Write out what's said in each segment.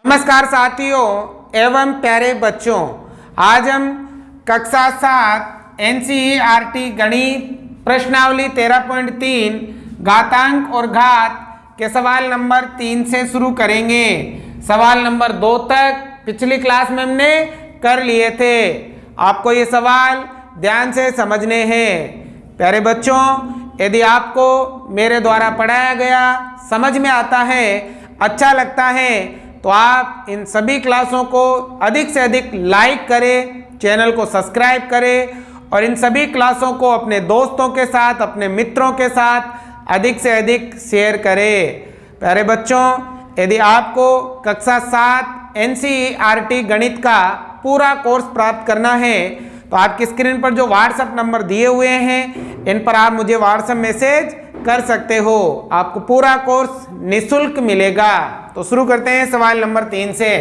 नमस्कार साथियों एवं प्यारे बच्चों, आज हम कक्षा 7 एनसीईआरटी गणित प्रश्नावली 13.3 घातांक और घात के सवाल नंबर 3 से शुरू करेंगे। सवाल नंबर 2 तक पिछली क्लास में हमने कर लिए थे। आपको ये सवाल ध्यान से समझने हैं। प्यारे बच्चों, यदि आपको मेरे द्वारा पढ़ाया गया समझ में आता है, अच्छा लगता है, तो आप इन सभी क्लासों को अधिक से अधिक लाइक करें, चैनल को सब्सक्राइब करें और इन सभी क्लासों को अपने दोस्तों के साथ, अपने मित्रों के साथ अधिक से अधिक शेयर करें। प्यारे बच्चों, यदि आपको कक्षा 7 एनसीईआरटी गणित का पूरा कोर्स प्राप्त करना है तो आपकी स्क्रीन पर जो व्हाट्सएप नंबर दिए हुए हैं, इन पर आप मुझे व्हाट्सएप मैसेज कर सकते हो। आपको पूरा कोर्स निःशुल्क मिलेगा। तो शुरू करते हैं सवाल नंबर 3 से।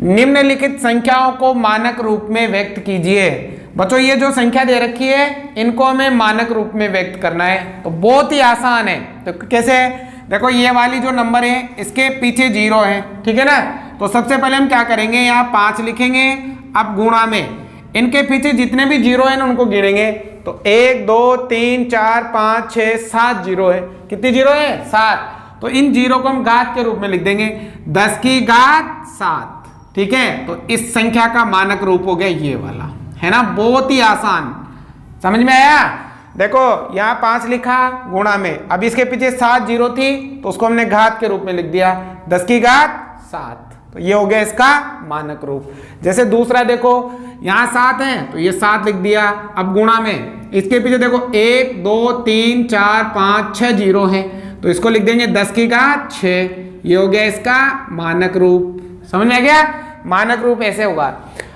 निम्नलिखित संख्याओं को मानक रूप में व्यक्त कीजिए। बच्चों, ये जो संख्या दे रखी है इनको हमें मानक रूप में व्यक्त करना है, तो बहुत ही आसान है। तो कैसे? देखो, ये वाली जो नंबर है इसके पीछे 0 है, ठीक है ना। तो सबसे पहले हम क्या करेंगे, यहाँ 5 लिखेंगे। अब गुणा में इनके पीछे जितने भी 0 है ना उनको गिनेंगे। तो 1 2 3 4 5 6 7 0 है। कितनी 0 है? 7। तो इन 0 को हम घात के रूप में लिख देंगे, 10 की घात 7, ठीक है। तो इस संख्या का मानक रूप हो गया ये वाला, है ना। बहुत ही आसान, समझ में आया। देखो, यहाँ 5 लिखा गुणा में, अब इसके पीछे 7 0 थी तो उसको हमने घात के रूप में लिख दिया, 10 की घात 7। तो ये हो गया इसका मानक रूप। जैसे दूसरा देखो, यहाँ 7 है तो ये 7 लिख दिया। अब गुणा में इसके पीछे देखो 1 2 3 4 5 6 0 है, तो इसको लिख देंगे 10 की घात 6। ये हो गया इसका मानक रूप। समझ में आ गया? मानक रूप ऐसे होगा।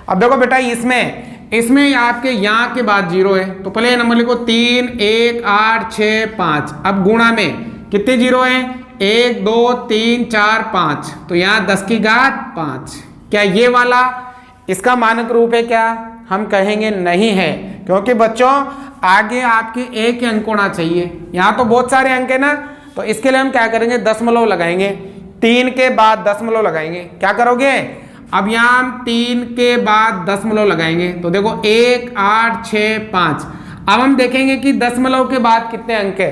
अब देखो बेटा, इसमें आपके यहाँ के बाद 0 है, तो पहले ये नंबर लिखो 3 1 8 6 5। अब गुणा में कितने 0 है? 1 2 3 4 5, तो यहाँ 10 की घात 5। क्या ये वाला इसका मानक रूप है? क्या हम कहेंगे नहीं है, क्योंकि बच्चों आगे आपके एक ही अंक होना चाहिए। यहाँ तो बहुत सारे अंक है ना, तो इसके लिए हम क्या करेंगे, दशमलव लगाएंगे। 3 के बाद दशमलव लगाएंगे। क्या करोगे? अब यहाँ हम 3 के बाद दशमलव लगाएंगे। तो देखो 1 8 6 5। अब हम देखेंगे कि दशमलव के बाद कितने अंक है।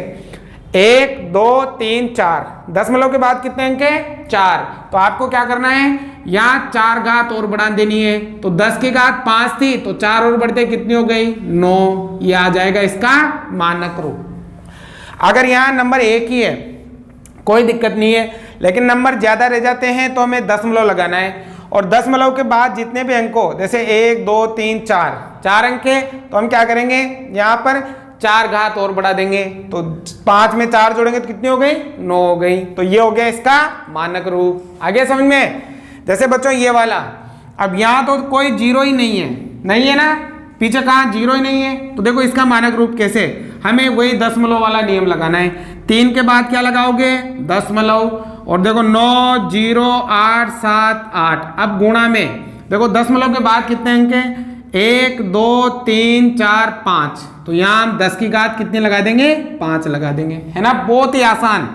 1 2 3 4। दशमलव के बाद कितने अंक है? 4। तो आपको क्या करना है, यहाँ 4 घात और बढ़ा देनी है। तो 10 की घात 5 थी, तो 4 और बढ़ते कितनी हो गई? 9। ये आ जाएगा इसका मानक रूप। अगर यहाँ नंबर एक ही है कोई दिक्कत नहीं है, लेकिन नंबर ज्यादा रह जाते हैं तो हमें दशमलव लगाना है। और दशमलव के बाद जितने भी अंक हो, जैसे 1 2 3 4 अंक है, तो हम क्या करेंगे, यहाँ पर 4 घात और बढ़ा देंगे। तो 5 में 4 जोड़ेंगे तो कितनी हो गई? 9 हो गई। तो ये हो गया इसका मानक रूप। आगे समझ में? जैसे बच्चों ये वाला, अब यहाँ तो कोई 0 ही नहीं है ना, पीछे कहाँ 0 ही नहीं है। तो देखो इसका मानक रूप कैसे, हमें वही दशमलव वाला नियम लगाना है। 3 के बाद क्या लगाओगे? दशमलव। और देखो 9 0 8 7 8। अब गुणा में देखो दशमलव के बाद कितने अंक हैं? 1 2 3 4 5। तो यहाँ हम 10 की घात कितने लगा देंगे? 5 लगा देंगे, है ना। बहुत ही आसान।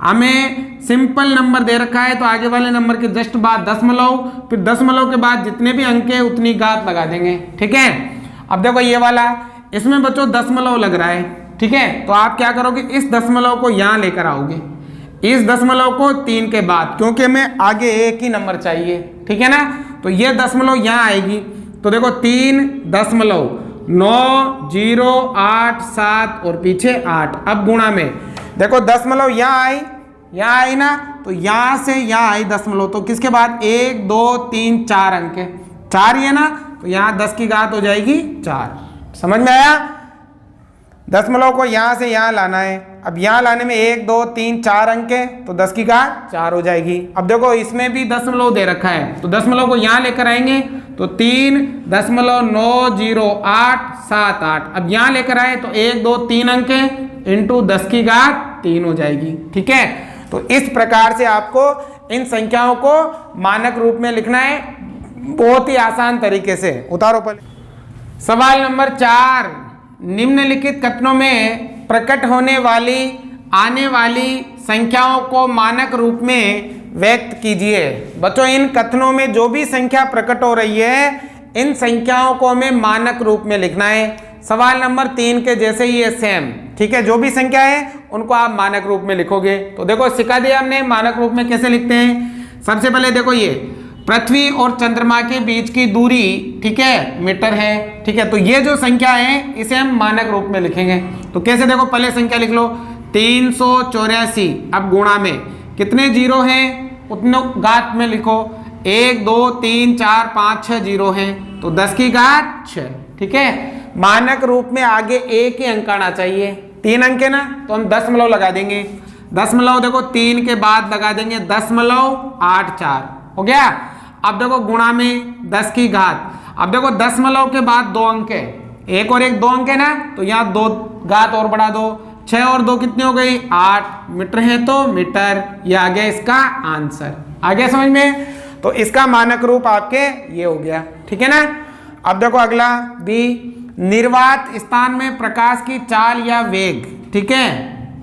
हमें सिंपल नंबर दे रखा है तो आगे वाले नंबर के जस्ट बाद दशमलव, फिर दशमलव के बाद जितने भी अंक है उतनी घात लगा देंगे, ठीक है। अब देखो ये वाला, इसमें बच्चों दशमलव लग रहा है, ठीक है। तो आप क्या करोगे, इस दशमलव को यहाँ लेकर आओगे, इस दशमलव को 3 के बाद, क्योंकि हमें आगे एक ही नंबर चाहिए, ठीक है ना। तो ये दशमलव यहाँ आएगी। तो देखो 3 दशमलव 9 0 8 7 और पीछे 8। अब गुणा में देखो दशमलव यहाँ आई ना, तो यहाँ से यहाँ आई दशमलव, तो किसके बाद? 1 2 3 4 अंक है, 4 ही है ना, तो यहाँ 10 की घात हो जाएगी 4। समझ में आया? दशमलव को यहाँ से यहाँ लाना है। अब यहाँ लाने में 1 2 3 4 अंक है, तो 10 की घात 4 हो जाएगी। अब देखो इसमें भी दशमलव दे रखा है, तो दशमलव को यहाँ लेकर आएंगे। तो 3 दशमलव 9 0 8 7 8। अब यहाँ लेकर आए तो 1 2 3 अंक है, इंटू 10 की घात 3 हो जाएगी, ठीक है। तो इस प्रकार से आपको इन संख्याओं को मानक रूप में लिखना है, बहुत ही आसान तरीके से। उतारो पहले सवाल नंबर 4। निम्नलिखित कथनों में प्रकट होने वाली आने वाली संख्याओं को मानक रूप में व्यक्त कीजिए। बच्चों इन कथनों में जो भी संख्या प्रकट हो रही है इन संख्याओं को हमें मानक रूप में लिखना है। सवाल नंबर 3 के जैसे ही है सेम, ठीक है। जो भी संख्या है उनको आप मानक रूप में लिखोगे। तो देखो सिखा दिया हमने मानक रूप में कैसे लिखते हैं। सबसे पहले देखो ये पृथ्वी और चंद्रमा के बीच की दूरी, ठीक है, मीटर है, ठीक है। तो ये जो संख्या है इसे हम मानक रूप में लिखेंगे। तो कैसे, देखो पहले संख्या लिख लो 384। अब गुणा में कितने जीरो हैं उतने घात में लिखो। 1 2 3 4 5 6 जीरो हैं तो 10 की घात 6, ठीक है। मानक रूप में आगे एक ही अंक आना चाहिए। 3 अंक है ना तो हम दशमलव लगा देंगे। दशमलव देखो 3 के बाद लगा देंगे 0.84 हो गया। अब देखो गुणा में 10 की घात। अब देखो दशमलव के बाद 2 अंक है, एक और एक 2 अंक है ना तो यहाँ 2 घात और बढ़ा दो। 6 और 2 कितनी हो गई 8 मीटर है तो मीटर। ये आ गया इसका आंसर। आ गया समझ में। तो इसका मानक रूप आपके ये हो गया, ठीक है ना। अब देखो अगला बी, निर्वात स्थान में प्रकाश की चाल या वेग, ठीक है,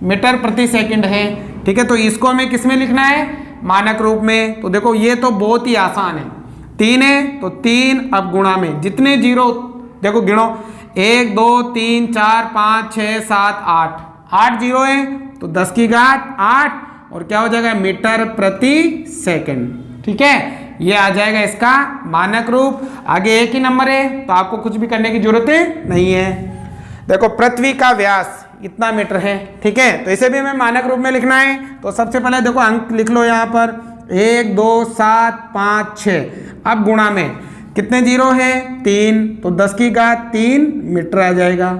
मीटर प्रति सेकंड है, ठीक है। तो इसको हमें किस में लिखना है मानक रूप में। तो देखो ये तो बहुत ही आसान है। 3 है तो 3, अब गुणा में जितने जीरो देखो गिनो 1 2 3 4 5 6 7 8 जीरो है तो 10 की घात 8 और क्या हो जाएगा मीटर प्रति सेकंड, ठीक है। ये आ जाएगा इसका मानक रूप। आगे एक ही नंबर है तो आपको कुछ भी करने की जरूरत नहीं है। देखो पृथ्वी का व्यास इतना मीटर है, ठीक है। तो इसे भी हमें मानक रूप में लिखना है। तो सबसे पहले देखो अंक लिख लो यहाँ पर 1 2 7 5 6। अब गुणा में कितने जीरो है 3 तो 10 की घात 3 मीटर आ जाएगा,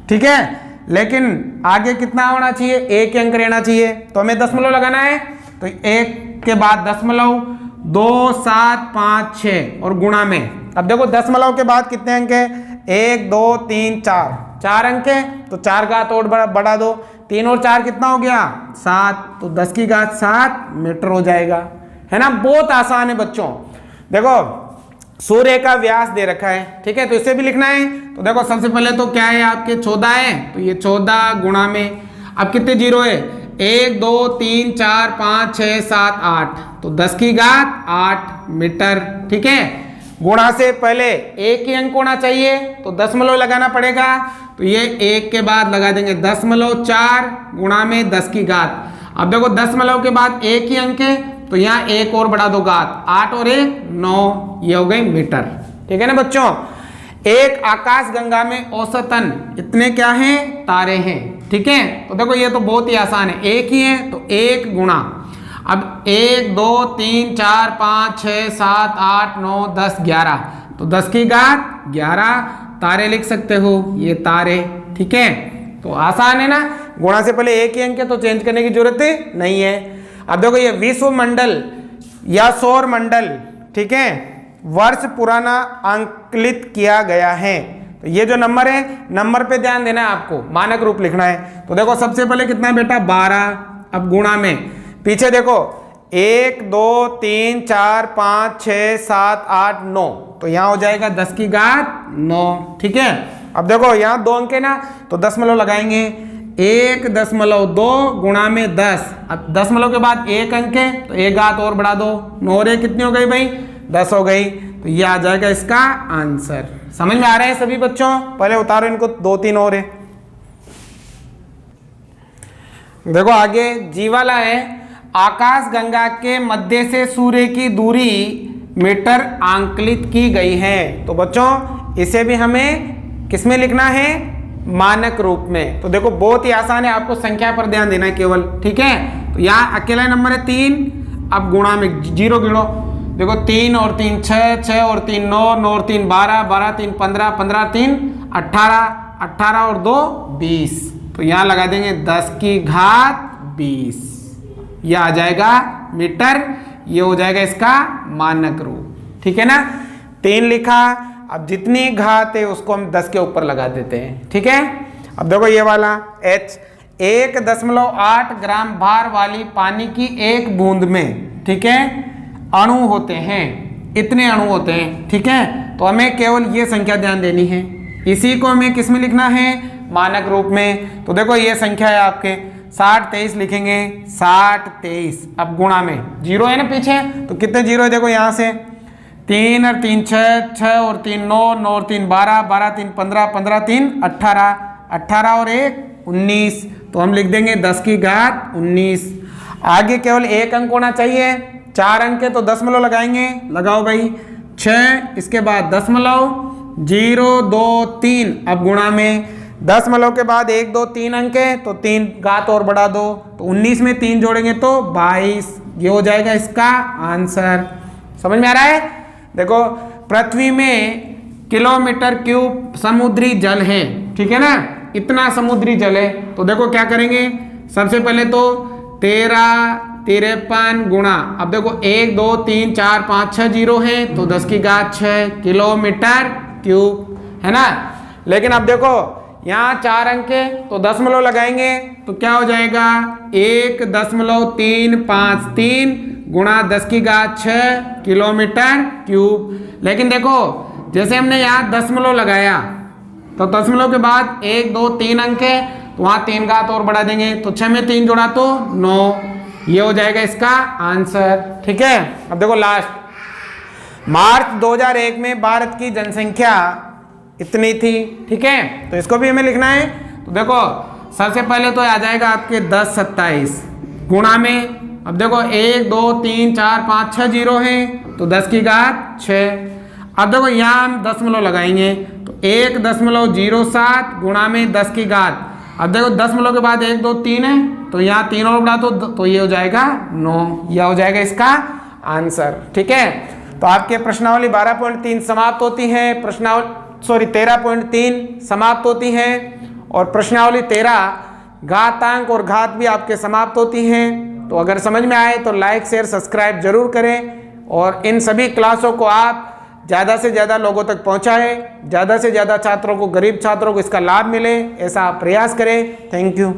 ठीक है। लेकिन आगे कितना होना चाहिए, एक अंक रहना चाहिए तो हमें दशमलव लगाना है। तो 1 के बाद दशमलव 2 7 5 6 और गुणा में अब देखो दशमलव के बाद कितने अंक है 1 2 3 4 अंक है तो 4 घात और बढ़ा दो। 3 और 4 कितना हो गया 7 तो 10 की घात 7 मीटर हो जाएगा, है ना। बहुत आसान है बच्चों। देखो सूर्य का व्यास दे रखा है, ठीक है, तो इसे भी लिखना है। तो देखो सबसे पहले तो क्या है आपके 14 है तो ये 14 गुणा में अब कितने जीरो है 1 2 3 4 5 6 7 8 तो 10 की घात 8 मीटर, ठीक है। गुणा से पहले एक ही अंक होना चाहिए तो दशमलव लगाना पड़ेगा। तो ये 1 के बाद लगा देंगे 0.4 गुणा में 10 की घात। अब देखो दशमलव के बाद एक ही अंक है तो यहाँ एक और बढ़ा दो घात 8 और 1 9, ये हो गई मीटर, ठीक है ना बच्चों। एक आकाश गंगा में औसतन इतने क्या हैं तारे हैं, ठीक है। तो देखो ये तो बहुत ही आसान है, एक ही है तो 1 गुणा अब 1 2 3 4 5 6 7 8 9 10 11 तो 10 की घात 11 तारे लिख सकते हो, ये तारे, ठीक है। तो आसान है ना। गुणा से पहले एक ही अंक है तो चेंज करने की जरूरत नहीं है। अब देखो ये विश्व मंडल या सौर मंडल, ठीक है, वर्ष पुराना अंकित किया गया है। तो ये जो नंबर है नंबर पे ध्यान देना है आपको, मानक रूप लिखना है। तो देखो सबसे पहले कितना है बेटा 12। अब गुणा में पीछे देखो 1 2 3 4 5 6 7 8 9 तो यहाँ हो जाएगा 10 की घात 9, ठीक है। अब देखो यहाँ 2 अंक है ना तो दशमलव लगाएंगे 1.2 गुणा में 10। अब दशमलव के बाद एक अंक है तो एक घात और बढ़ा दो 9 और 1 कितनी हो गई भाई 10 हो गई। तो ये आ जाएगा इसका आंसर। समझ में आ रहे हैं सभी बच्चों। पहले उतारो इनको 2 3 और है। देखो आगे जी वाला है आकाश गंगा के मध्य से सूर्य की दूरी मीटर आंकलित की गई है। तो बच्चों इसे भी हमें किसमें लिखना है मानक रूप में। तो देखो बहुत ही आसान है, आपको संख्या पर ध्यान देना है केवल, ठीक है। तो यहाँ अकेला नंबर है 3। अब गुणा में जीरो गिनो, देखो 3 और 3 6 6 और 3 9 9 और 3 12 12 3 15 15 3 18 18 और 2 20 तो यहाँ लगा देंगे 10 की घात 20, यह आ जाएगा मीटर। ये हो जाएगा इसका मानक रूप, ठीक है ना। 3 लिखा। अब जितनी घात है उसको हम 10 के ऊपर लगा देते हैं, ठीक है। अब देखो ये वाला H 1.8 ग्राम भार वाली पानी की एक बूंद में, ठीक है, अणु होते हैं, इतने अणु होते हैं, ठीक है। तो हमें केवल ये संख्या ध्यान देनी है। इसी को हमें किस में लिखना है मानक रूप में। तो देखो ये संख्या है आपके 60 23 लिखेंगे 60 23। अब गुणा में जीरो है ना पीछे, तो कितने जीरो है देखो यहाँ से 3 और 3 6, 6 और 3 9, 9 और 3 12, 12 3 15, 15 3 18, 18 और 1 19। तो हम लिख देंगे 10 की घात 19। आगे केवल एक अंक होना चाहिए, 4 अंक है तो दशमलव लगाएंगे, लगाओ भाई 6, इसके बाद दशमलव 0 2 3। अब गुणा में दशमलव के बाद 1 2 3 अंक है तो 3 घात और बढ़ा दो, तो 19 में 3 जोड़ेंगे तो 22। ये हो जाएगा इसका आंसर। समझ में आ रहा है? देखो पृथ्वी में किलोमीटर क्यूब समुद्री जल है, ठीक है ना, इतना समुद्री जल है। तो देखो क्या करेंगे, सबसे पहले तो 13 53 गुणा, अब देखो 1 2 3 4 5 6 जीरो है तो 10 की घात 6 किलोमीटर क्यूब, है ना। लेकिन अब देखो यहाँ 4 अंक है तो दशमलव लगाएंगे तो क्या हो जाएगा 1.353 गुणा 10 की घात 6 किलोमीटर क्यूब। लेकिन देखो जैसे हमने यहाँ दशमलव लगाया तो दशमलव के बाद 1 2 3 अंक है तो वहाँ 3 घात और बढ़ा देंगे, तो 6 में 3 जोड़ा तो 9। ये हो जाएगा इसका आंसर, ठीक है। अब देखो लास्ट, मार्च 2001 में भारत की जनसंख्या इतनी थी, ठीक है, तो इसको भी हमें लिखना है। तो देखो सबसे पहले तो आ जाएगा आपके 10 27 गुणा में, अब देखो 1 2 3 4 5 6 जीरो है तो 10 की घात 6। अब देखो यहाँ हम दशमलव लगाएंगे तो 1.07 गुणा में 10 की घात, अब देखो दशमलव के बाद 1 2 3 है तो यहाँ 3 और बढ़ा तो ये हो जाएगा 9। यह हो जाएगा इसका आंसर, ठीक है। तो आपके प्रश्नावली 12.3 समाप्त होती है, 13.3 समाप्त होती है, और प्रश्नावली 13 घातांक और घात भी आपके समाप्त होती हैं। तो अगर समझ में आए तो लाइक शेयर सब्सक्राइब जरूर करें, और इन सभी क्लासों को आप ज़्यादा से ज़्यादा लोगों तक पहुंचाएं, ज़्यादा से ज़्यादा छात्रों को, गरीब छात्रों को इसका लाभ मिले, ऐसा आप प्रयास करें। Thank you.